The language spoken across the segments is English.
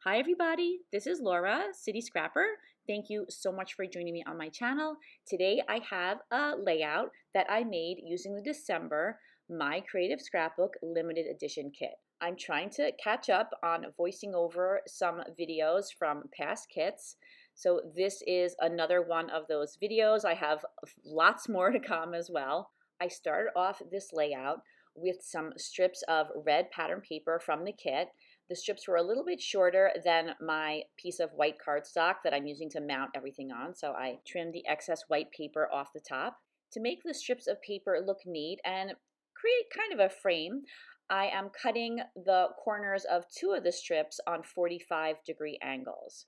Hi everybody, this is Laura, City Scrapper. Thank you so much for joining me on my channel. Today I have a layout that I made using the December My Creative Scrapbook limited edition kit. I'm trying to catch up on voicing over some videos from past kits. So this is another one of those videos. I have lots more to come as well. I started off this layout with some strips of red pattern paper from the kit. The strips were a little bit shorter than my piece of white cardstock that I'm using to mount everything on, so I trimmed the excess white paper off the top. To make the strips of paper look neat and create kind of a frame, I am cutting the corners of two of the strips on 45-degree angles.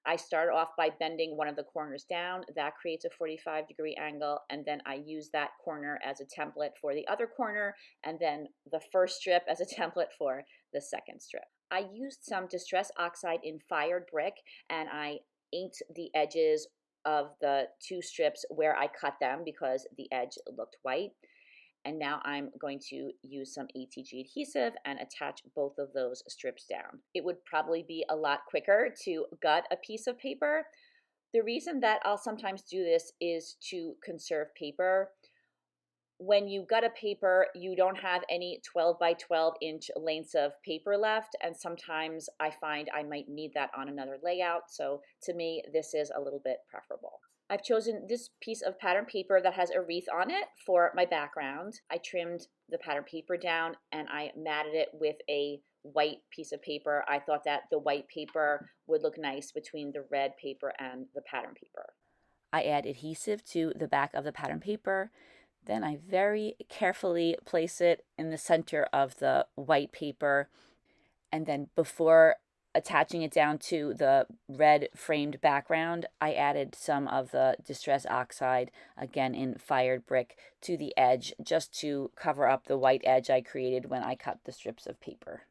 I start off by bending one of the corners down. That creates a 45-degree angle, and then I use that corner as a template for the other corner, and then the first strip as a template for the second strip. I used some Distress Oxide in fired brick, and I inked the edges of the two strips where I cut them because the edge looked white. And now I'm going to use some ATG adhesive and attach both of those strips down. It would probably be a lot quicker to gut a piece of paper. The reason that I'll sometimes do this is to conserve paper. When you gut a paper, you don't have any 12 by 12 inch lengths of paper left, and sometimes I find I might need that on another layout, so to me this is a little bit preferable. I've chosen this piece of pattern paper that has a wreath on it for my background. I trimmed the pattern paper down and I matted it with a white piece of paper. I thought that the white paper would look nice between the red paper and the pattern paper. I add adhesive to the back of the pattern paper. Then I very carefully place it in the center of the white paper, and then before attaching it down to the red framed background, I added some of the Distress Oxide, again in fired brick, to the edge just to cover up the white edge I created when I cut the strips of paper.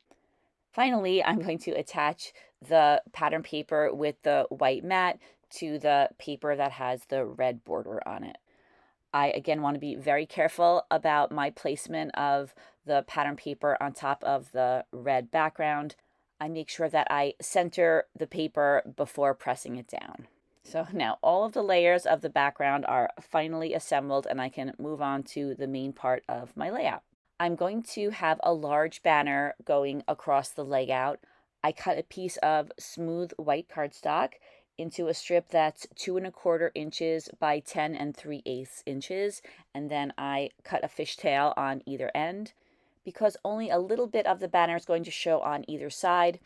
Finally, I'm going to attach the pattern paper with the white mat to the paper that has the red border on it. I, again, want to be very careful about my placement of the pattern paper on top of the red background. I make sure that I center the paper before pressing it down. So now all of the layers of the background are finally assembled and I can move on to the main part of my layout. I'm going to have a large banner going across the layout. I cut a piece of smooth white cardstock into a strip that's 2¼ inches by 10 3/8 inches, and then I cut a fishtail on either end. Because only a little bit of the banner is going to show on either side,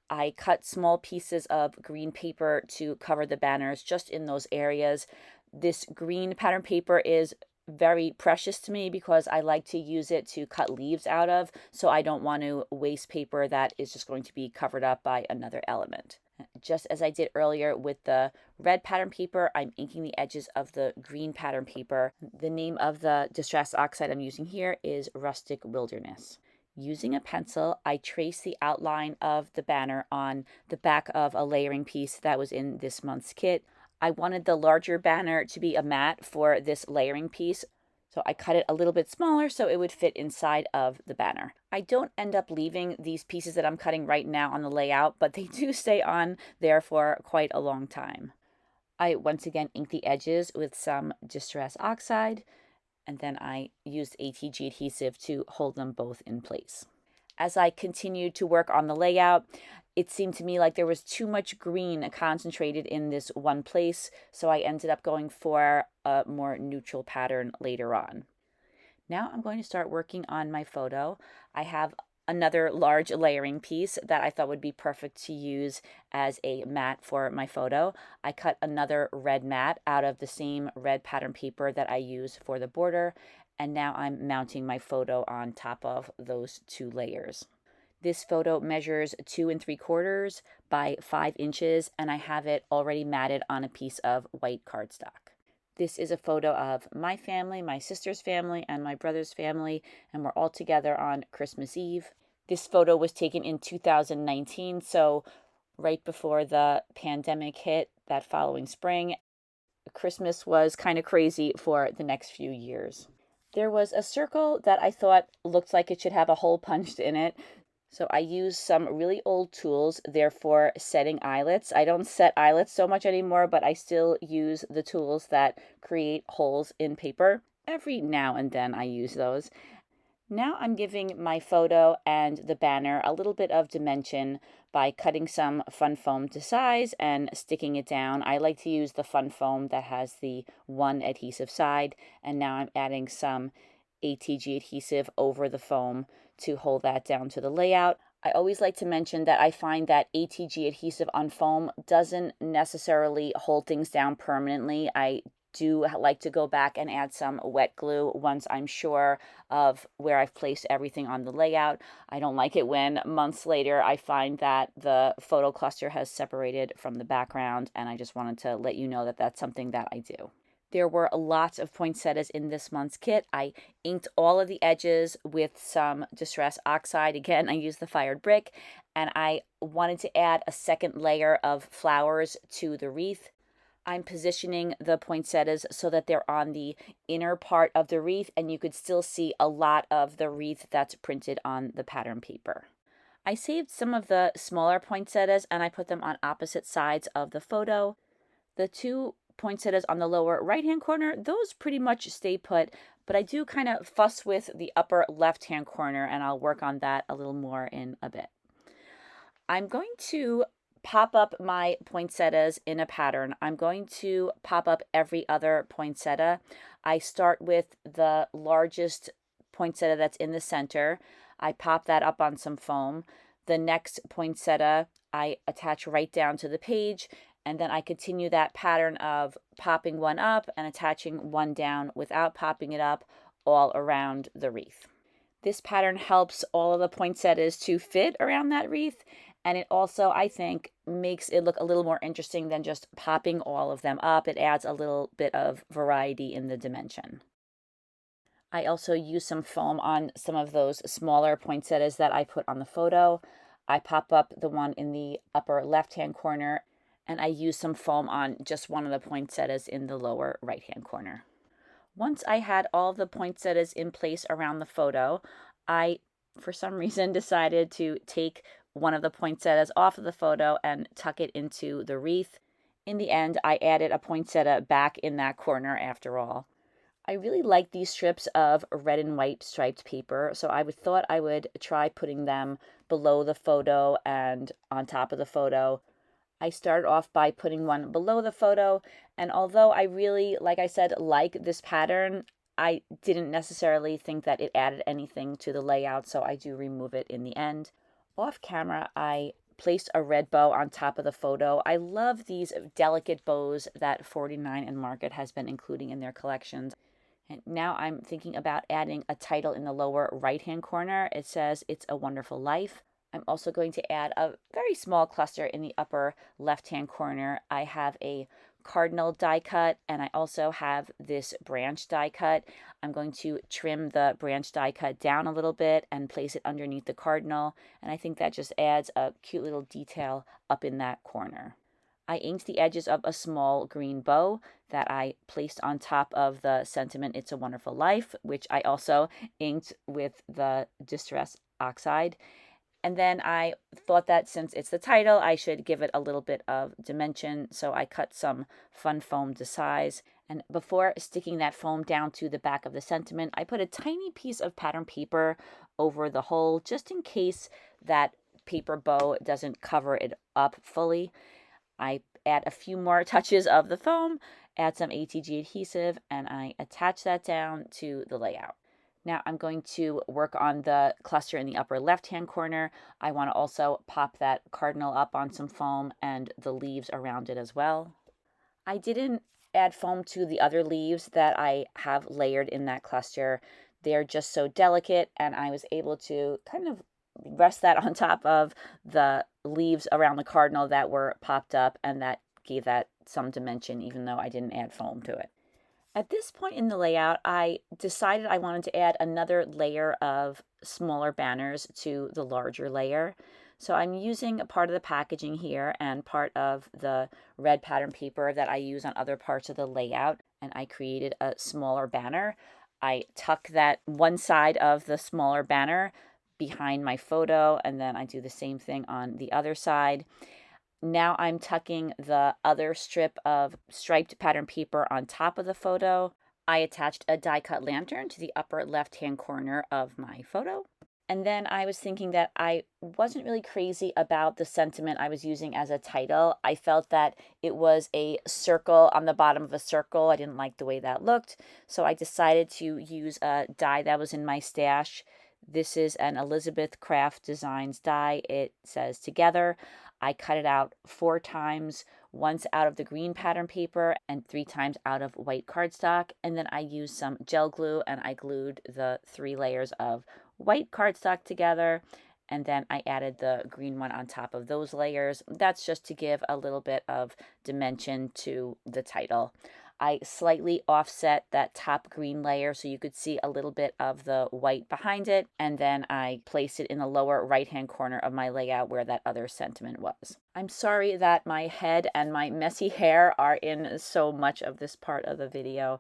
I cut small pieces of green paper to cover the banners just in those areas. This green pattern paper is very precious to me because I like to use it to cut leaves out of, so I don't want to waste paper that is just going to be covered up by another element. Just as I did earlier with the red pattern paper, I'm inking the edges of the green pattern paper. The name of the Distress Oxide I'm using here is Rustic Wilderness. Using a pencil, I trace the outline of the banner on the back of a layering piece that was in this month's kit. I wanted the larger banner to be a mat for this layering piece, so I cut it a little bit smaller so it would fit inside of the banner. I don't end up leaving these pieces that I'm cutting right now on the layout, but they do stay on there for quite a long time. I once again ink the edges with some Distress Oxide, and then I used ATG adhesive to hold them both in place. As I continued to work on the layout, it seemed to me like there was too much green concentrated in this one place, so I ended up going for a more neutral pattern later on. Now I'm going to start working on my photo. I have another large layering piece that I thought would be perfect to use as a mat for my photo. I cut another red mat out of the same red pattern paper that I use for the border, and now I'm mounting my photo on top of those two layers. This photo measures 2¾ by 5 inches, and I have it already matted on a piece of white cardstock. This is a photo of my family, my sister's family, and my brother's family, and we're all together on Christmas Eve. This photo was taken in 2019, so right before the pandemic hit that following spring. Christmas was kind of crazy for the next few years. There was a circle that I thought looked like it should have a hole punched in it, So I use some really old tools, therefore setting eyelets. I don't set eyelets so much anymore, but I still use the tools that create holes in paper. Every now and then I use those. Now I'm giving my photo and the banner a little bit of dimension by cutting some fun foam to size and sticking it down. I like to use the fun foam that has the one adhesive side, and now I'm adding some ATG adhesive over the foam to hold that down to the layout. I always like to mention that I find that ATG adhesive on foam doesn't necessarily hold things down permanently. I do like to go back and add some wet glue once I'm sure of where I've placed everything on the layout. I don't like it when months later I find that the photo cluster has separated from the background, and I just wanted to let you know that that's something that I do. There were lots of poinsettias in this month's kit. I inked all of the edges with some Distress Oxide. Again, I used the fired brick, and I wanted to add a second layer of flowers to the wreath. I'm positioning the poinsettias so that they're on the inner part of the wreath, and you could still see a lot of the wreath that's printed on the pattern paper. I saved some of the smaller poinsettias and I put them on opposite sides of the photo. The two poinsettias on the lower right-hand corner, those pretty much stay put, but I do kind of fuss with the upper left-hand corner, and I'll work on that a little more in a bit. I'm going to pop up my poinsettias in a pattern. I'm going to pop up every other poinsettia. I start with the largest poinsettia that's in the center. I pop that up on some foam. The next poinsettia I attach right down to the page, and then I continue that pattern of popping one up and attaching one down without popping it up all around the wreath. This pattern helps all of the poinsettias to fit around that wreath, and it also, I think, makes it look a little more interesting than just popping all of them up. It adds a little bit of variety in the dimension. I also use some foam on some of those smaller poinsettias that I put on the photo. I pop up the one in the upper left-hand corner, and I use some foam on just one of the poinsettias in the lower right-hand corner. Once I had all the poinsettias in place around the photo, I, for some reason, decided to take one of the poinsettias off of the photo and tuck it into the wreath. In the end, I added a poinsettia back in that corner after all. I really like these strips of red and white striped paper, so I thought I would try putting them below the photo and on top of the photo. I started off by putting one below the photo, and although I really, like I said, like this pattern, I didn't necessarily think that it added anything to the layout, so I do remove it in the end. Off camera, I placed a red bow on top of the photo. I love these delicate bows that 49 and Market has been including in their collections. And now I'm thinking about adding a title in the lower right-hand corner. It says, "It's a Wonderful Life." I'm also going to add a very small cluster in the upper left-hand corner. I have a cardinal die cut, and I also have this branch die cut. I'm going to trim the branch die cut down a little bit and place it underneath the cardinal, and I think that just adds a cute little detail up in that corner. I inked the edges of a small green bow that I placed on top of the sentiment, "It's a Wonderful Life," which I also inked with the Distress Oxide. And then I thought that since it's the title, I should give it a little bit of dimension. So I cut some fun foam to size. And before sticking that foam down to the back of the sentiment, I put a tiny piece of pattern paper over the hole just in case that paper bow doesn't cover it up fully. I add a few more touches of the foam, add some ATG adhesive, and I attach that down to the layout. Now I'm going to work on the cluster in the upper left-hand corner. I want to also pop that cardinal up on some foam and the leaves around it as well. I didn't add foam to the other leaves that I have layered in that cluster. They're just so delicate, and I was able to kind of rest that on top of the leaves around the cardinal that were popped up, and that gave that some dimension even though I didn't add foam to it. At this point in the layout, I decided I wanted to add another layer of smaller banners to the larger layer. So I'm using a part of the packaging here and part of the red pattern paper that I use on other parts of the layout, and I created a smaller banner. I tuck that one side of the smaller banner behind my photo, and then I do the same thing on the other side. Now I'm tucking the other strip of striped pattern paper on top of the photo. I attached a die cut lantern to the upper left-hand corner of my photo. And then I was thinking that I wasn't really crazy about the sentiment I was using as a title. I felt that it was a circle on the bottom of a circle. I didn't like the way that looked. So I decided to use a die that was in my stash. This is an Elizabeth Craft Designs die. It says Together. I cut it out 4 times, once out of the green pattern paper and 3 times out of white cardstock. And then I used some gel glue and I glued the 3 layers of white cardstock together, and then I added the green one on top of those layers. That's just to give a little bit of dimension to the title. I slightly offset that top green layer so you could see a little bit of the white behind it, and then I placed it in the lower right-hand corner of my layout where that other sentiment was. I'm sorry that my head and my messy hair are in so much of this part of the video.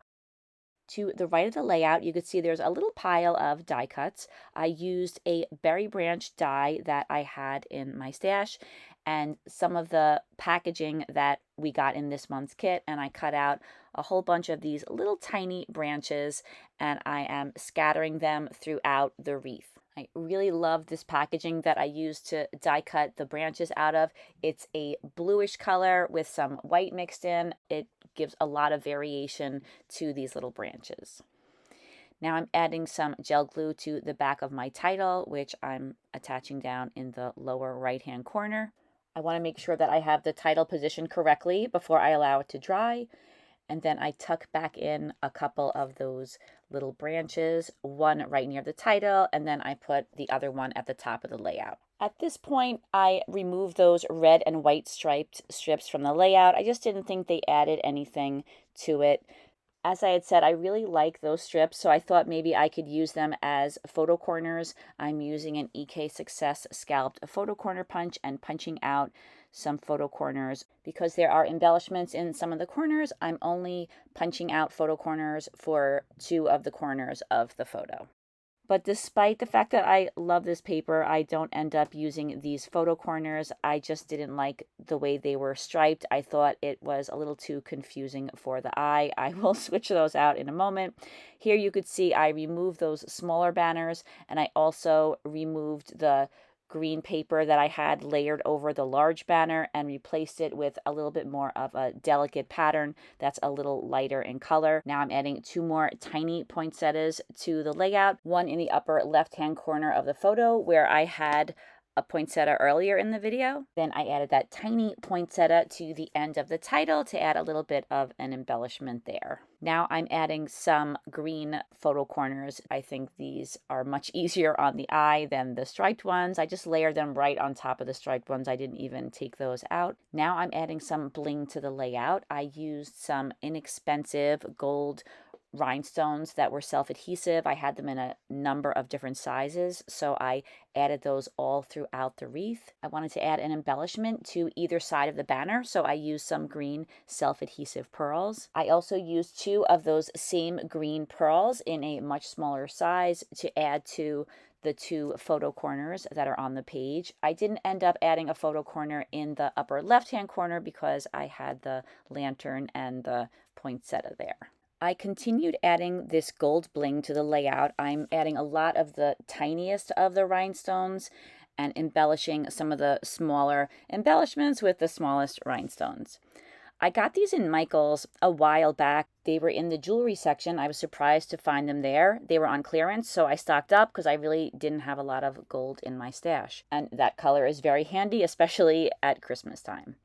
To the right of the layout, you can see there's a little pile of die cuts. I used a berry branch die that I had in my stash and some of the packaging that we got in this month's kit, and I cut out a whole bunch of these little tiny branches, and I am scattering them throughout the wreath. I really love this packaging that I used to die cut the branches out of. It's a bluish color with some white mixed in. It gives a lot of variation to these little branches. Now I'm adding some gel glue to the back of my title, which I'm attaching down in the lower right-hand corner. I want to make sure that I have the title positioned correctly before I allow it to dry. And then I tuck back in a couple of those little branches, one right near the title, and then I put the other one at the top of the layout. At this point, I removed those red and white striped strips from the layout. I just didn't think they added anything to it. As I had said, I really like those strips, so I thought maybe I could use them as photo corners. I'm using an EK Success scalloped photo corner punch and punching out some photo corners. Because there are embellishments in some of the corners, I'm only punching out photo corners for 2 of the corners of the photo. But despite the fact that I love this paper, I don't end up using these photo corners. I just didn't like the way they were striped. I thought it was a little too confusing for the eye. I will switch those out in a moment. Here you could see I removed those smaller banners, and I also removed the green paper that I had layered over the large banner and replaced it with a little bit more of a delicate pattern that's a little lighter in color. Now I'm adding 2 more tiny poinsettias to the layout, one in the upper left-hand corner of the photo where I had a poinsettia earlier in the video. Then I added that tiny poinsettia to the end of the title to add a little bit of an embellishment there. Now I'm adding some green photo corners. I think these are much easier on the eye than the striped ones. I just layered them right on top of the striped ones. I didn't even take those out. Now I'm adding some bling to the layout. I used some inexpensive gold rhinestones that were self-adhesive. I had them in a number of different sizes, so I added those all throughout the wreath. I wanted to add an embellishment to either side of the banner, so I used some green self-adhesive pearls. I also used 2 of those same green pearls in a much smaller size to add to the 2 photo corners that are on the page. I didn't end up adding a photo corner in the upper left-hand corner because I had the lantern and the poinsettia there. I continued adding this gold bling to the layout. I'm adding a lot of the tiniest of the rhinestones and embellishing some of the smaller embellishments with the smallest rhinestones. I got these in Michael's a while back. They were in the jewelry section. I was surprised to find them there. They were on clearance, so I stocked up because I really didn't have a lot of gold in my stash. And that color is very handy, especially at Christmas time.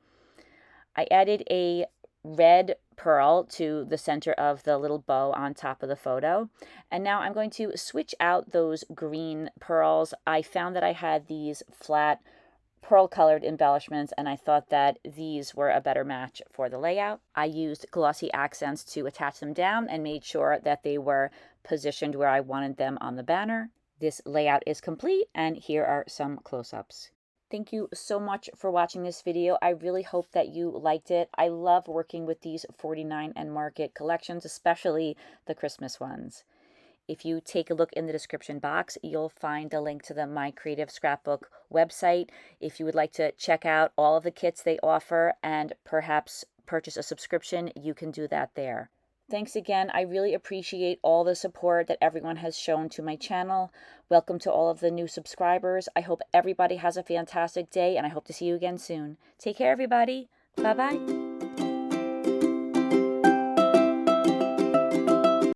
I added a red pearl to the center of the little bow on top of the photo. And now I'm going to switch out those green pearls. I found that I had these flat pearl colored embellishments and I thought that these were a better match for the layout. I used Glossy Accents to attach them down and made sure that they were positioned where I wanted them on the banner. This layout is complete and here are some close-ups. Thank you so much for watching this video. I really hope that you liked it. I love working with these 49 and Market collections, especially the Christmas ones. If you take a look in the description box, you'll find a link to the My Creative Scrapbook website. If you would like to check out all of the kits they offer and perhaps purchase a subscription, you can do that there. Thanks again. I really appreciate all the support that everyone has shown to my channel. Welcome to all of the new subscribers. I hope everybody has a fantastic day, and I hope to see you again soon. Take care, everybody. Bye-bye.